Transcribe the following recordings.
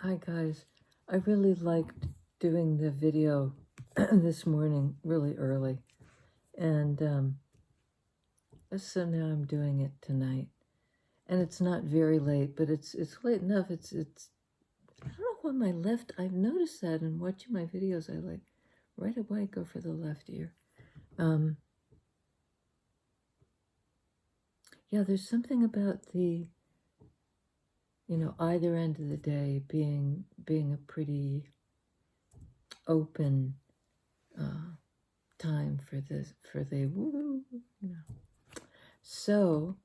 Hi guys, I really liked doing the video this morning really early, and so now I'm doing it tonight, and it's not very late, but it's late enough. It's I don't know why my left. I've noticed that in watching my videos. I like right away go for the left ear. Yeah, there's something about the either end of the day being a pretty open time for the woo, So,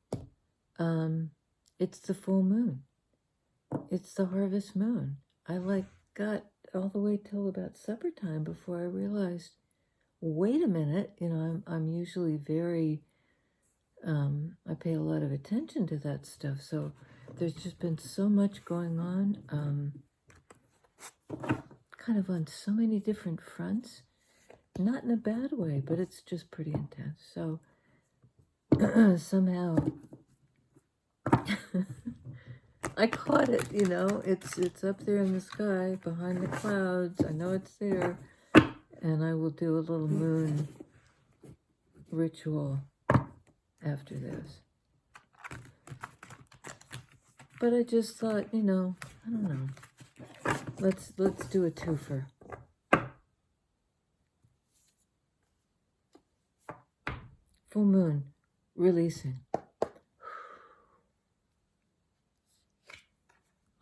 it's the full moon. It's the harvest moon. I got all the way till about supper time before I realized, wait a minute, I'm usually very, I pay a lot of attention to that stuff. So there's just been so much going on, kind of on so many different fronts. Not in a bad way, but it's just pretty intense. So somehow I caught it, it's up there in the sky behind the clouds. I know it's there, and I will do a little moon ritual after this. But I just thought, I don't know. Let's do a twofer. Full moon, releasing.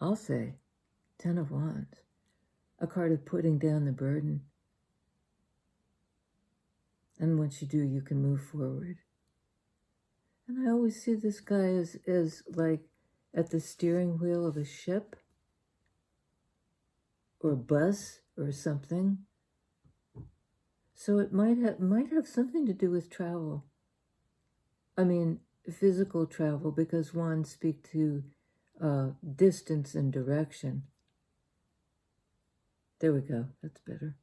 I'll say, 10 of Wands, a card of putting down the burden. And once you do, you can move forward. And I always see this guy as like at the steering wheel of a ship or a bus or something. So it might have something to do with travel. I mean, physical travel, because wands speak to distance and direction. There we go. That's better.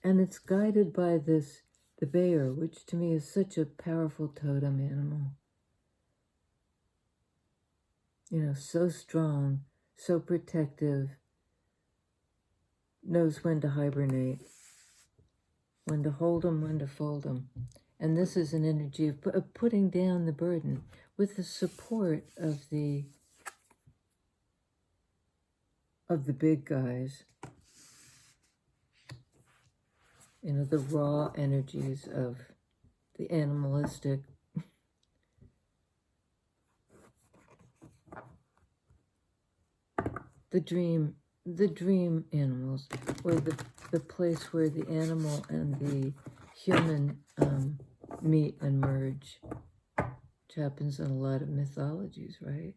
And it's guided by the bear, which to me is such a powerful totem animal. So strong, so protective, knows when to hibernate, when to hold them, when to fold them. And this is an energy of putting down the burden with the support of the big guys. The raw energies of the animalistic. The dream animals, or the place where the animal and the human meet and merge, which happens in a lot of mythologies, right?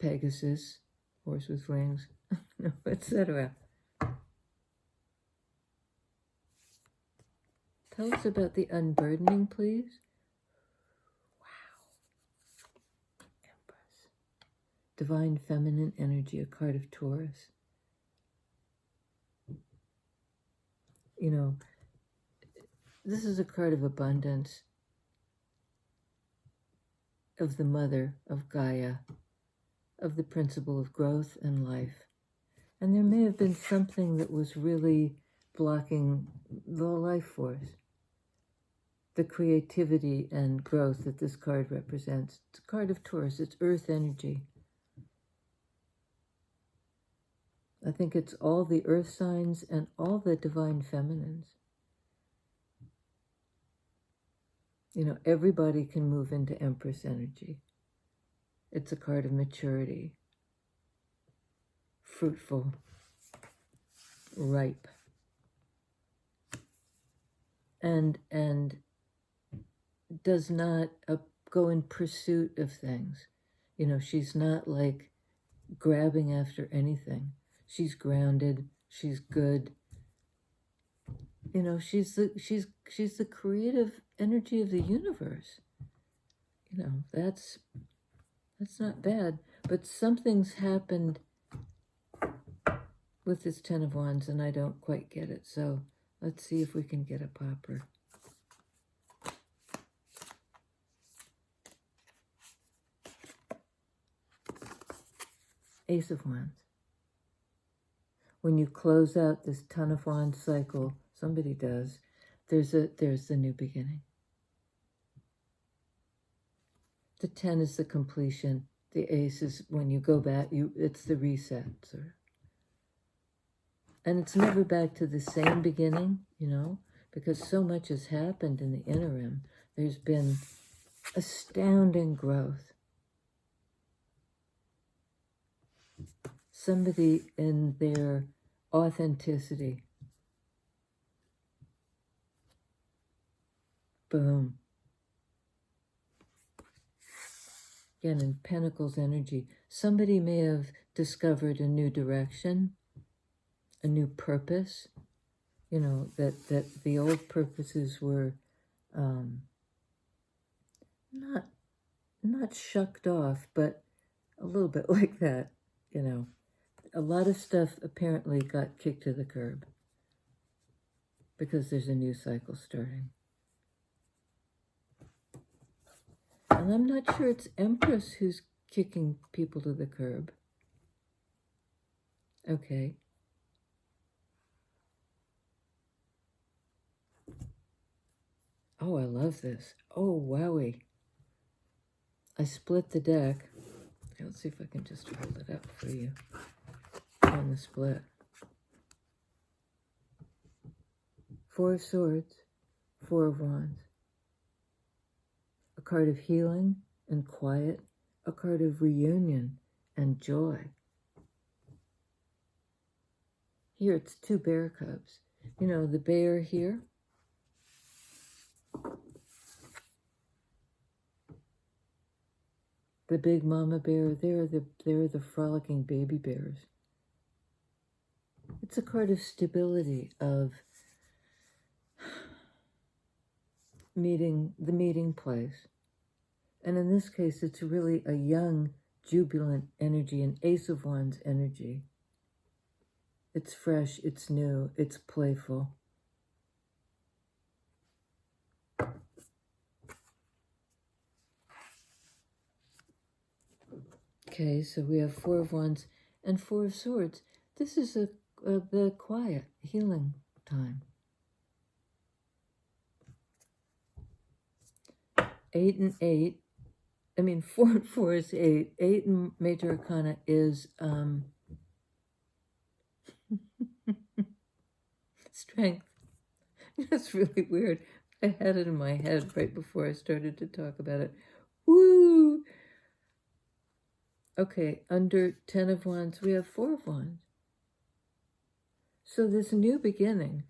Pegasus, horse with wings, etc. Tell us about the unburdening, please. Wow. Empress. Divine feminine energy, a card of Taurus. This is a card of abundance, of the mother, of Gaia, of the principle of growth and life. And there may have been something that was really blocking the life force, the creativity and growth that this card represents. It's a card of Taurus. It's earth energy. I think it's all the earth signs and all the divine feminines. Everybody can move into Empress energy. It's a card of maturity, fruitful, ripe, and does not go in pursuit of things. She's not like grabbing after anything. She's grounded. She's good. She's the creative energy of the universe. That's not bad. But something's happened with this 10 of Wands, and I don't quite get it. So let's see if we can get a popper. Ace of Wands. When you close out this Ton of Wands cycle, somebody does, there's the new beginning. The 10 is the completion. The Ace is when you go back, it's the reset, sort of. And it's never back to the same beginning, you know, because so much has happened in the interim. There's been astounding growth. Somebody in their authenticity. Boom. Again, in Pentacles energy, somebody may have discovered a new direction, a new purpose, you know, that the old purposes were not shucked off, but a little bit like that, you know. A lot of stuff apparently got kicked to the curb because there's a new cycle starting. And I'm not sure it's Empress who's kicking people to the curb. Okay. Oh, I love this. Oh, wowie. I split the deck. Let's see if I can just hold it up for you on the split. 4 of Swords, 4 of Wands. A card of healing and quiet, a card of reunion and joy. Here it's 2 bear cubs. You know, the bear here. The big mama bear, they're the frolicking baby bears. It's a card of stability, of the meeting place. And in this case, it's really a young, jubilant energy, an Ace of Wands energy. It's fresh, it's new, it's playful. Okay, so we have 4 of Wands and 4 of Swords. This is the quiet, healing time. 8 and 8. I mean, 4 and 4 is 8. 8 in Major Arcana is strength. It's really weird. I had it in my head right before I started to talk about it. Woo! Okay, under 10 of Wands, we have 4 of Wands. So this new beginning,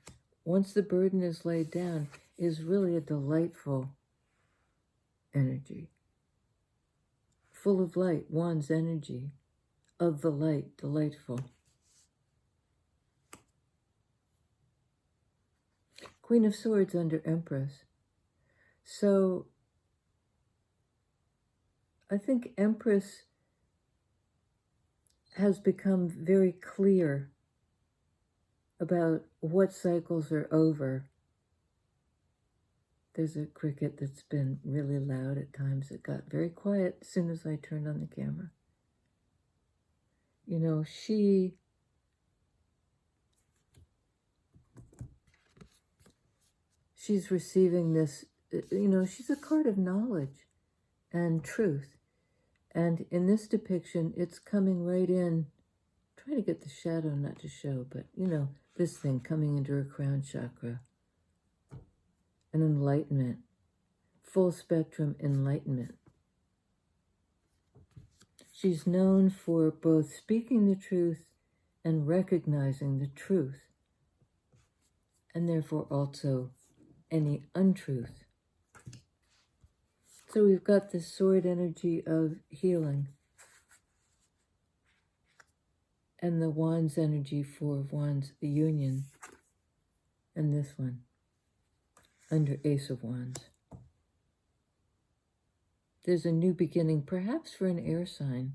once the burden is laid down, is really a delightful energy. Full of light, Wands energy, of the light, delightful. Queen of Swords under Empress. So I think Empress has become very clear about what cycles are over. There's a cricket that's been really loud at times. It got very quiet as soon as I turned on the camera. You know, she's receiving this, you know, she's a card of knowledge and truth. And in this depiction, it's coming right in. I'm trying to get the shadow not to show, but, you know, this thing coming into her crown chakra. An enlightenment. Full spectrum enlightenment. She's known for both speaking the truth and recognizing the truth. And therefore also any untruth. So we've got the sword energy of healing. And the Wands energy, 4 of Wands, the union. And this one, under Ace of Wands. There's a new beginning, perhaps for an air sign,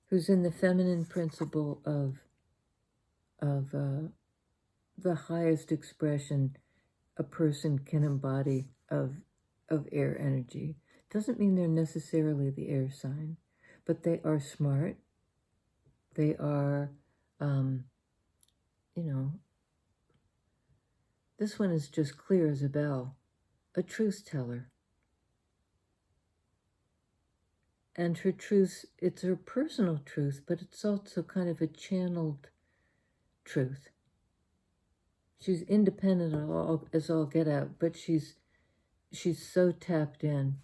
who's in the feminine principle of the highest expression a person can embody of air energy. Doesn't mean they're necessarily the air sign, but they are smart. They are, you know, this one is just clear as a bell, a truth teller. And her truth, it's her personal truth, but it's also kind of a channeled truth. She's independent as all get out, but she's so tapped in.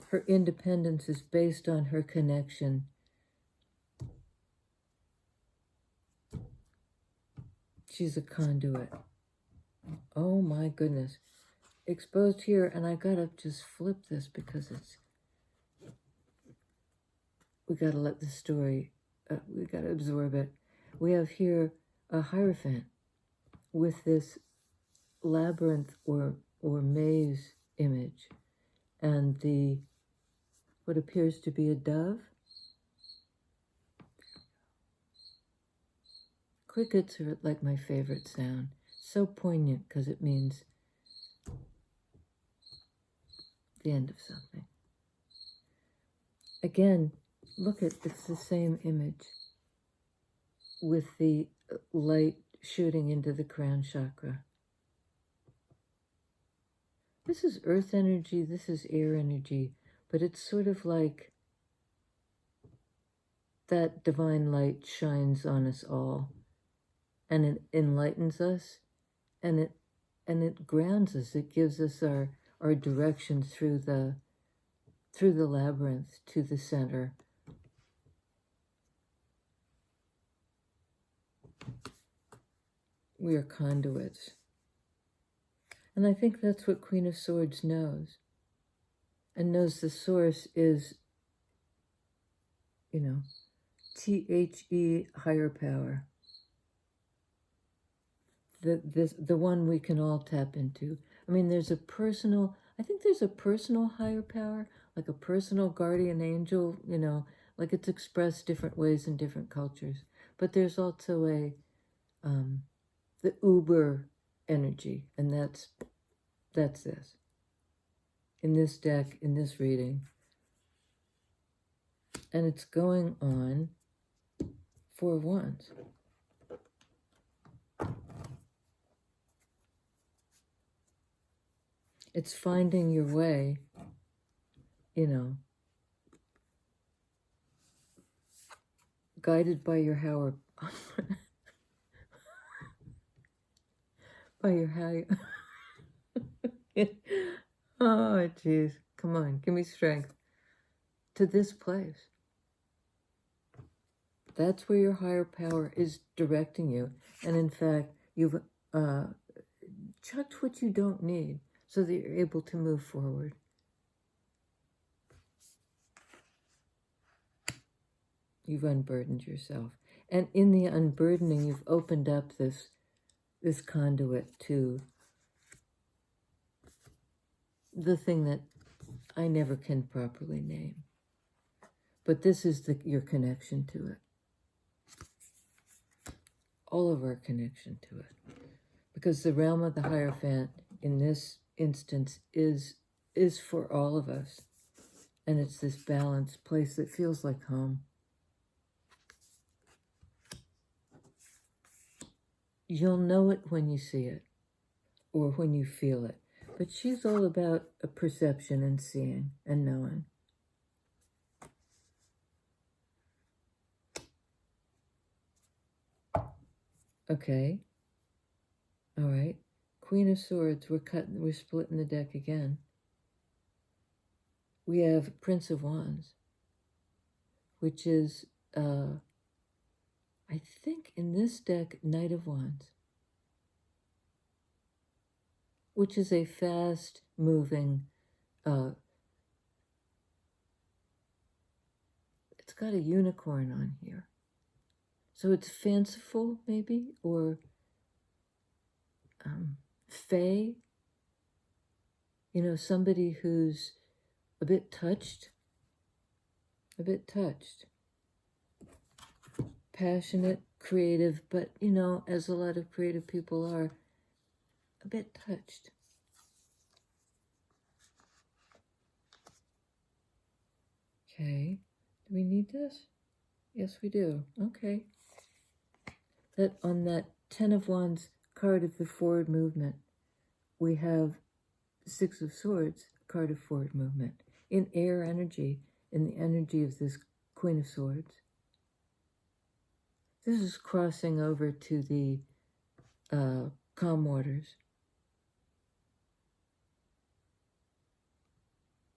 Her independence is based on her connection. She's a conduit. Oh my goodness. Exposed here, and I gotta just flip this because we gotta let the story, we gotta absorb it. We have here a Hierophant with this labyrinth or maze image, and what appears to be a dove. Crickets are like my favorite sound. So poignant because it means the end of something. Again, look at, it's the same image with the light shooting into the crown chakra. This is earth energy, this is air energy, but it's sort of like that divine light shines on us all, and it enlightens us, and it grounds us. It gives us our direction through the labyrinth to the center. We are conduits. And I think that's what Queen of Swords knows. And knows the source is, you know, THE, higher power. The one we can all tap into. I mean, I think there's a personal higher power, like a personal guardian angel, you know, like it's expressed different ways in different cultures. But there's also the uber energy, and that's this. In this deck, in this reading. And it's going on 4 Wands. It's finding your way, you know, guided by your higher, by your higher. Oh, geez. Come on, give me strength. To this place. That's where your higher power is directing you. And in fact, you've chucked what you don't need so that you're able to move forward. You've unburdened yourself. And in the unburdening, you've opened up this conduit to the thing that I never can properly name. But this is your connection to it. All of our connection to it. Because the realm of the Hierophant in this instance is for all of us. And it's this balanced place that feels like home. You'll know it when you see it, or when you feel it. But she's all about a perception and seeing and knowing. Okay. All right. Queen of Swords, we're splitting the deck again. We have Prince of Wands, which is, I think in this deck, Knight of Wands, which is a fast-moving, it's got a unicorn on here. So it's fanciful, maybe, or fae. You know, somebody who's a bit touched. Passionate, creative, but, you know, as a lot of creative people are, a bit touched. Okay, Do we need this? Yes, we do. Okay. That on that 10 of Wands card of the forward movement, we have 6 of Swords, card of forward movement. In air energy, in the energy of this Queen of Swords. This is crossing over to the calm waters.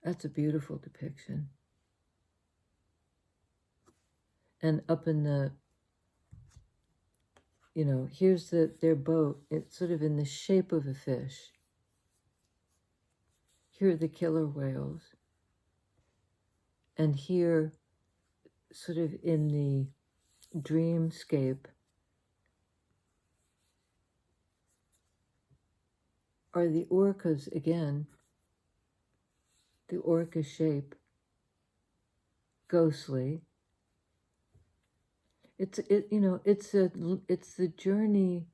That's a beautiful depiction. And up in the, you know, here's their boat. It's sort of in the shape of a fish. Here are the killer whales. And here, sort of in the dreamscape, are the orcas again. The orca shape, ghostly. It's the journey.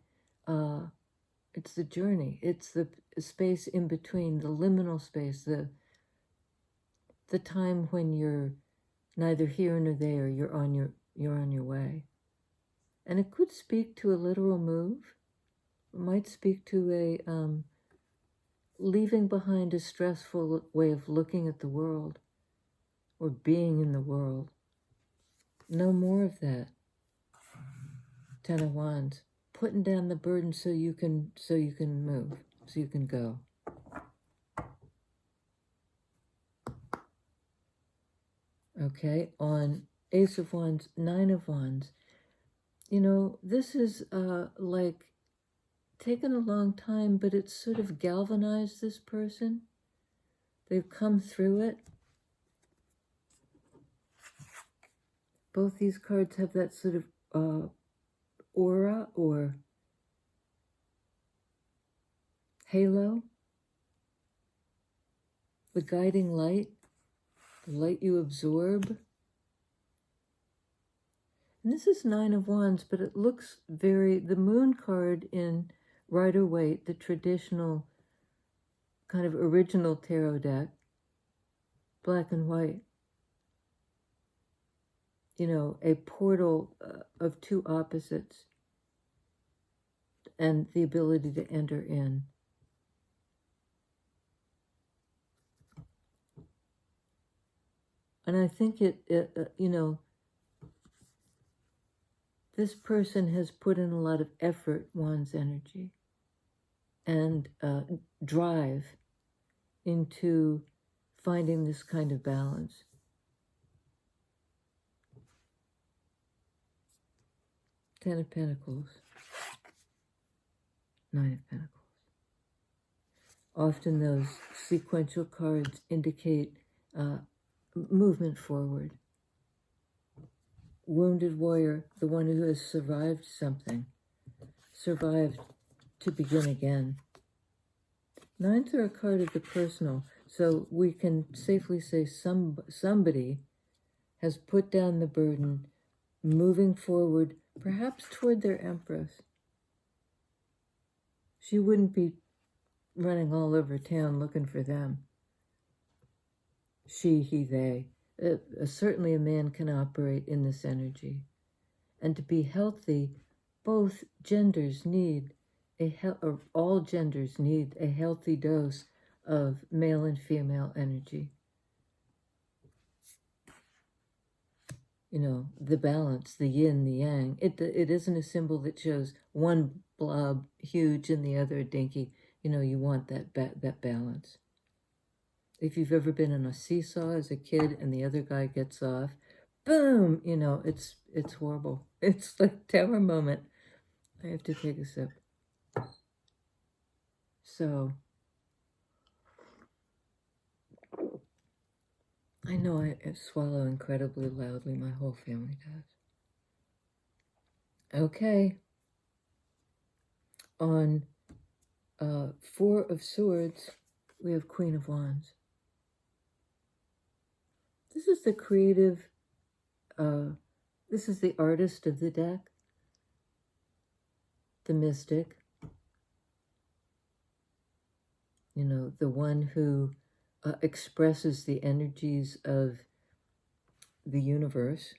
It's the journey. It's the space in between, the liminal space, the time when you're neither here nor there. You're on your way, and it could speak to a literal move. It might speak to a leaving behind a stressful way of looking at the world, or being in the world. No more of that. 10 of Wands, putting down the burden so you can move, so you can go. Okay, on Ace of Wands, 9 of Wands. You know, this is like taken a long time, but it's sort of galvanized this person. They've come through it. Both these cards have that sort of aura or halo, the guiding light, the light you absorb. And this is 9 of Wands, but it looks the moon card in Rider-Waite, the traditional kind of original tarot deck, black and white. You know, a portal of 2 opposites and the ability to enter in. And I think you know, this person has put in a lot of effort, Wands energy, and drive into finding this kind of balance. Ten of Pentacles, 9 of Pentacles. Often those sequential cards indicate movement forward. Wounded warrior, the one who has survived something, survived to begin again. 9s are a card of the personal, so we can safely say somebody has put down the burden, moving forward, perhaps toward their Empress. She wouldn't be running all over town looking for them. She, he, they. Certainly a man can operate in this energy. And to be healthy, both genders need or all genders need a healthy dose of male and female energy. You know, the balance, the yin, the yang. It isn't a symbol that shows one blob huge and the other dinky. You know, you want that balance. If you've ever been on a seesaw as a kid and the other guy gets off, boom, you know, it's horrible. It's like tower moment. I have to take a sip. So, I know I swallow incredibly loudly. My whole family does. Okay. On 4 of Swords, we have Queen of Wands. This is the creative, this is the artist of the deck, the mystic, you know, the one who expresses the energies of the universe.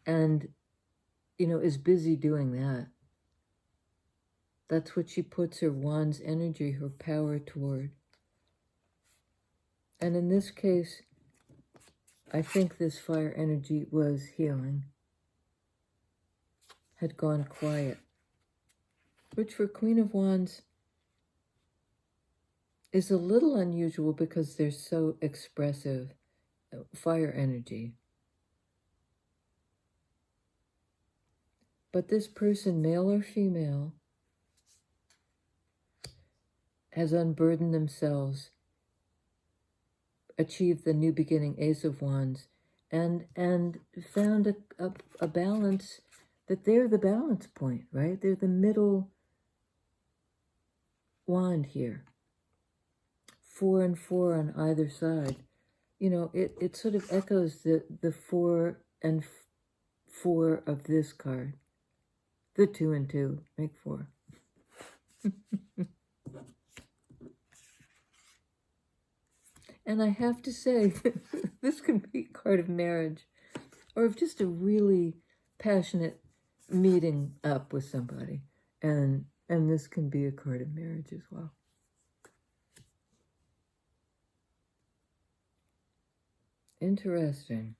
And, is busy doing that. That's what she puts her wand's energy, her power toward. And in this case, I think this fire energy was healing, had gone quiet, which for Queen of Wands is a little unusual because they're so expressive, fire energy. But this person, male or female, has unburdened themselves, achieved the new beginning, Ace of Wands, and found a balance, that they're the balance point, right? They're the middle wand here. 4 and 4 on either side. It sort of echoes the 4 and 4 of this card. The 2 and 2 make 4. And I have to say, this can be a card of marriage, or of just a really passionate meeting up with somebody. And this can be a card of marriage as well. Interesting.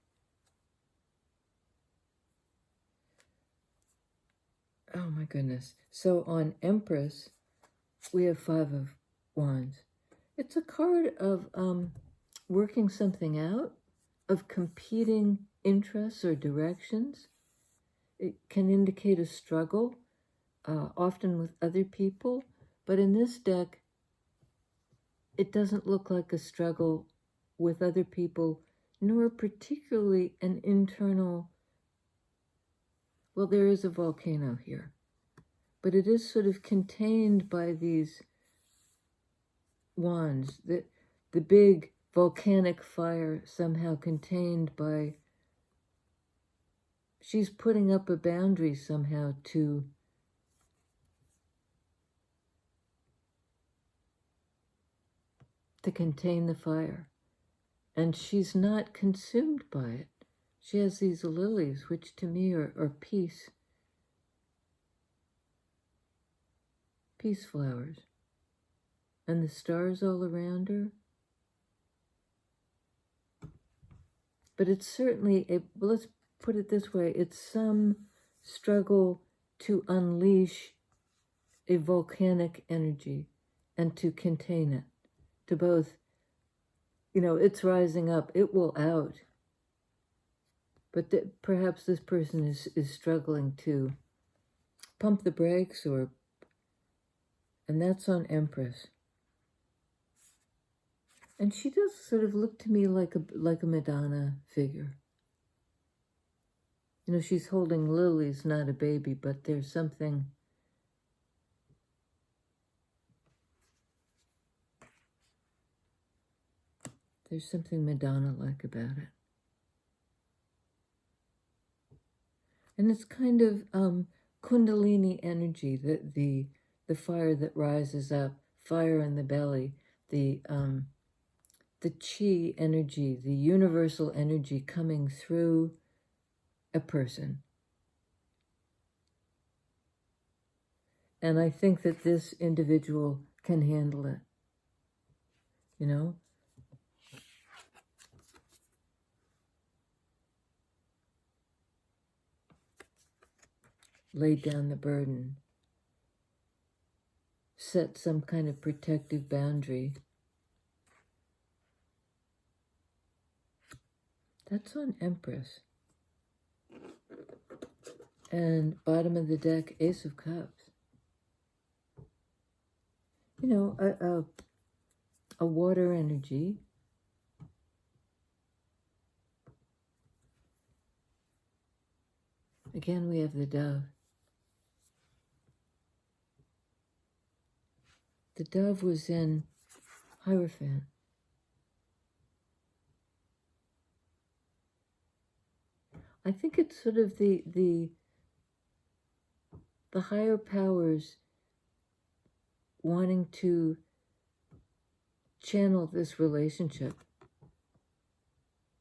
Oh my goodness. So on Empress, we have 5 of Wands. It's a card of working something out, of competing interests or directions. It can indicate a struggle, often with other people. But in this deck, it doesn't look like a struggle with other people, nor particularly an internal. Well, there is a volcano here, but it is sort of contained by these wands, the big volcanic fire somehow contained by, she's putting up a boundary somehow to contain the fire. And she's not consumed by it. She has these lilies, which to me are peace flowers. And the stars all around her. But it's certainly, let's put it this way, it's some struggle to unleash a volcanic energy and to contain it, to both, it's rising up, it will out. But perhaps this person is struggling to pump the brakes, and that's on Empress. And she does sort of look to me like a Madonna figure. She's holding lilies, not a baby, but there's something Madonna-like about it. And it's kind of Kundalini energy, the fire that rises up, fire in the belly, the chi energy, the universal energy coming through a person. And I think that this individual can handle it. Lay down the burden. Set some kind of protective boundary. That's on Empress. And bottom of the deck, Ace of Cups. A water energy. Again, we have the dove. The dove was in Hierophant. I think it's sort of the higher powers wanting to channel this relationship,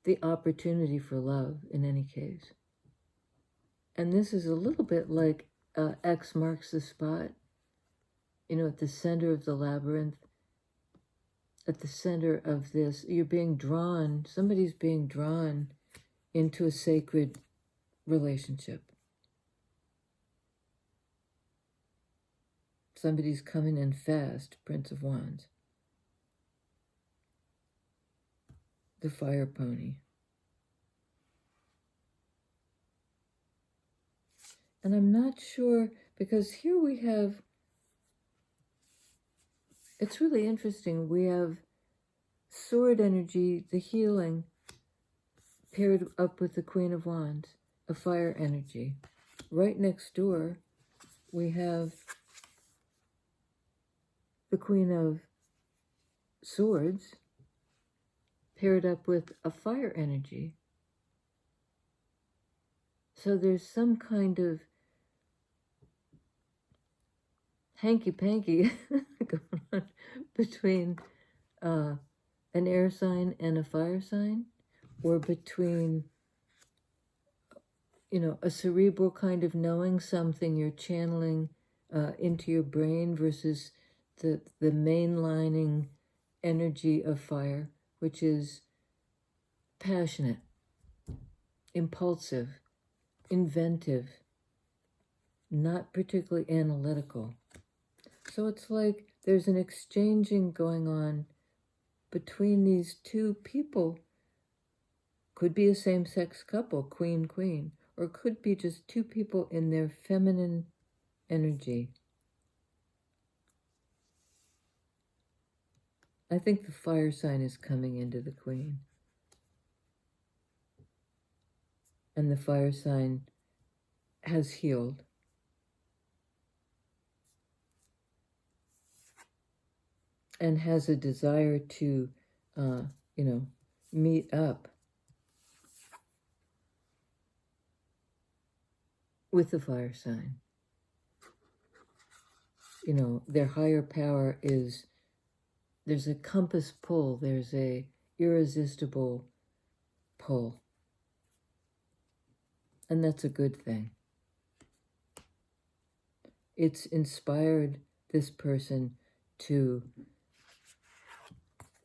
the opportunity for love in any case. And this is a little bit like X marks the spot, at the center of the labyrinth, at the center of this, you're being drawn, somebody's being drawn into a sacred relationship. Somebody's coming in fast, Prince of Wands. The fire pony. And I'm not sure, because here we have, it's really interesting, we have sword energy, the healing, paired up with the Queen of Wands, a fire energy. Right next door, we have the Queen of Swords, paired up with a fire energy. So there's some kind of hanky-panky going on between an air sign and a fire sign, or between, a cerebral kind of knowing something you're channeling into your brain versus the mainlining energy of fire, which is passionate, impulsive, inventive, not particularly analytical. So it's like there's an exchanging going on between these two people. Could be a same-sex couple, queen, or could be just two people in their feminine energy. I think the fire sign is coming into the queen. And the fire sign has healed. And has a desire to, meet up with the fire sign. Their higher power is, there's a compass pull, there's a irresistible pull. And that's a good thing. It's inspired this person to,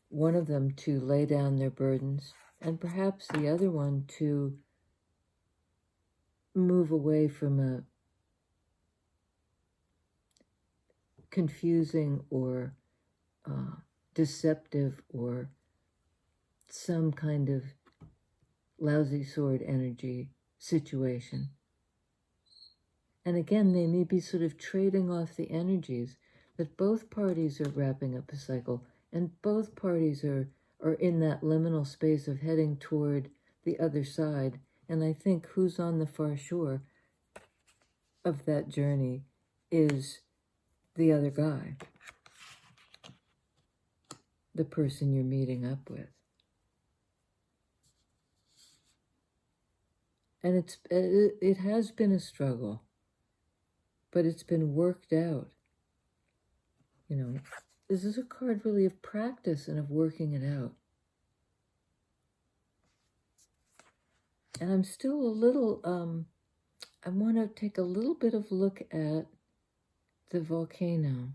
one of them to lay down their burdens, and perhaps the other one to move away from a confusing or deceptive or some kind of lousy sword energy situation. And again, they may be sort of trading off the energies, that both parties are wrapping up a cycle, and both parties are in that liminal space of heading toward the other side. And I think who's on the far shore of that journey is the other guy, the person you're meeting up with. And it has been a struggle, but it's been worked out. This is a card really of practice and of working it out. And I'm still a little, I want to take a little bit of look at the volcano.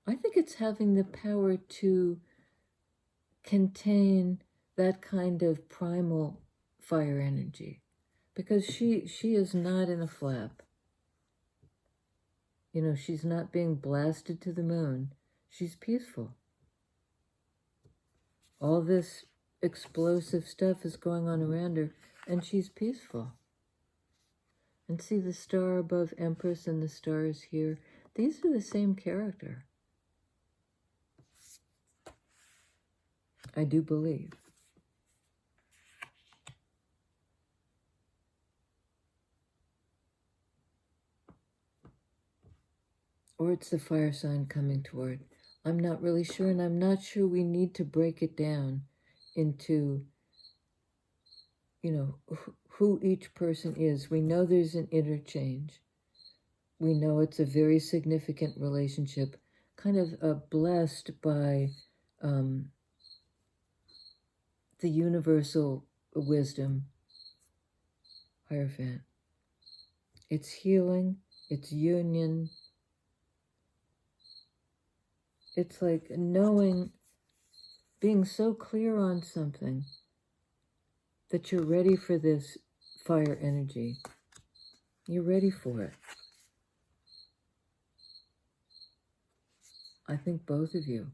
I think it's having the power to contain that kind of primal fire energy, because she is not in a flap. She's not being blasted to the moon. She's peaceful. All this explosive stuff is going on around her, and she's peaceful. And see the star above Empress and the stars here? These are the same character. I do believe. Or it's the fire sign coming toward. I'm not really sure, and I'm not sure we need to break it down into, who each person is. We know there's an interchange. we know it's a very significant relationship, kind of blessed by the universal wisdom, Hierophant. It's healing, it's union. It's like knowing, being so clear on something that you're ready for this fire energy. You're ready for it. I think both of you,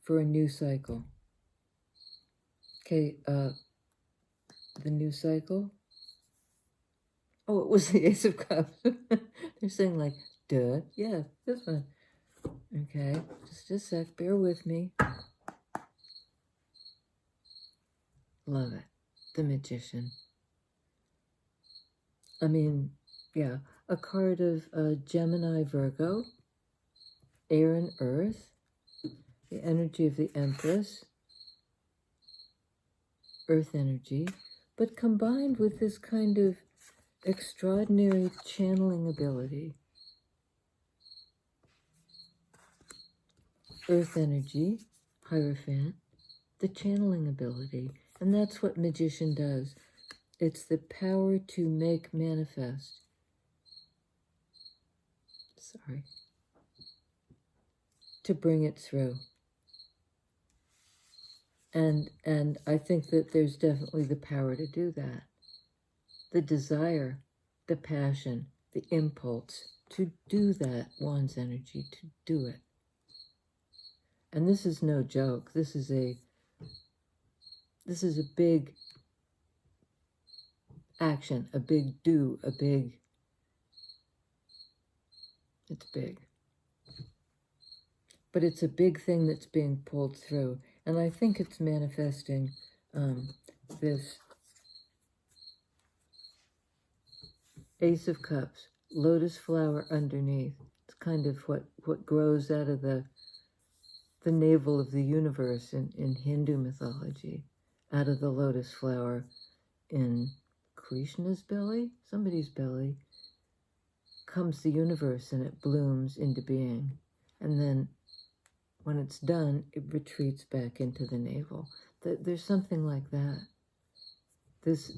for a new cycle. Okay, the new cycle. Oh, it was the Ace of Cups. They're saying like, duh, yeah, this one. Okay, just a sec, bear with me. Love it. The Magician. I mean, yeah, a card of Gemini, Virgo, air and earth, the energy of the Empress, earth energy, but combined with this kind of extraordinary channeling ability. Earth energy, Hierophant, the channeling ability. And that's what Magician does. It's the power to make manifest. Sorry. To bring it through. And I think that there's definitely the power to do that. The desire, the passion, the impulse to do that, one's energy, to do it. And this is no joke. This is a big action, a big do, it's big. But it's a big thing that's being pulled through. And I think it's manifesting this Ace of Cups, lotus flower underneath. It's kind of what grows out of the navel of the universe in Hindu mythology, out of the lotus flower in Krishna's belly, somebody's belly, comes the universe and it blooms into being. And then when it's done, it retreats back into the navel. There's something like that. This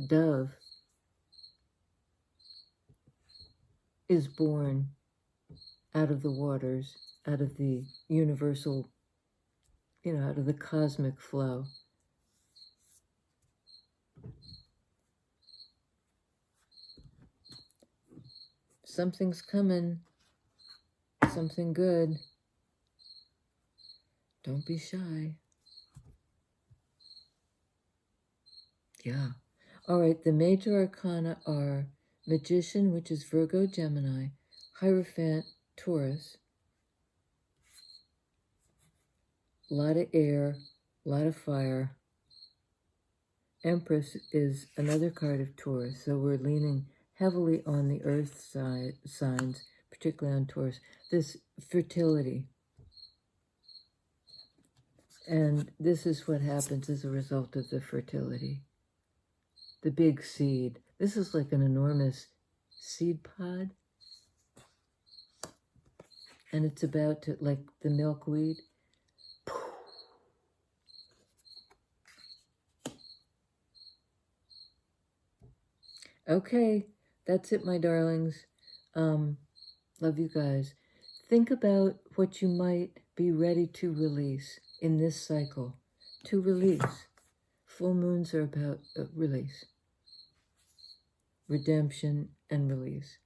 dove is born out of the waters, out of the universal, out of the cosmic flow. Something's coming, something good. Don't be shy. Yeah. All right, the major arcana are Magician, which is Virgo, Gemini, Hierophant, Taurus, a lot of air, a lot of fire. Empress is another card of Taurus, so we're leaning heavily on the earth side signs, particularly on Taurus. This fertility. And this is what happens as a result of the fertility. The big seed. This is like an enormous seed pod. And it's about to, like the milkweed. Okay, that's it, my darlings. Love you guys. Think about what you might be ready to release in this cycle. To release. Full moons are about release. Redemption and release.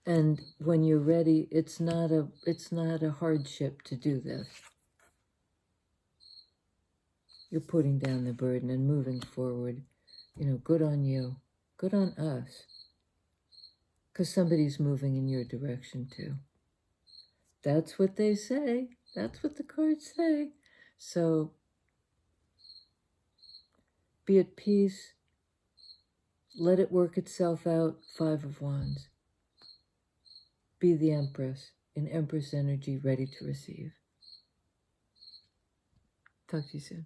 And when you're ready, it's not a hardship to do this. You're putting down the burden and moving forward. Good on you. Good on us. Because somebody's moving in your direction too. That's what they say. That's what the cards say. So be at peace. Let it work itself out. 5 of Wands. Be the Empress, in Empress energy, ready to receive. Talk to you soon.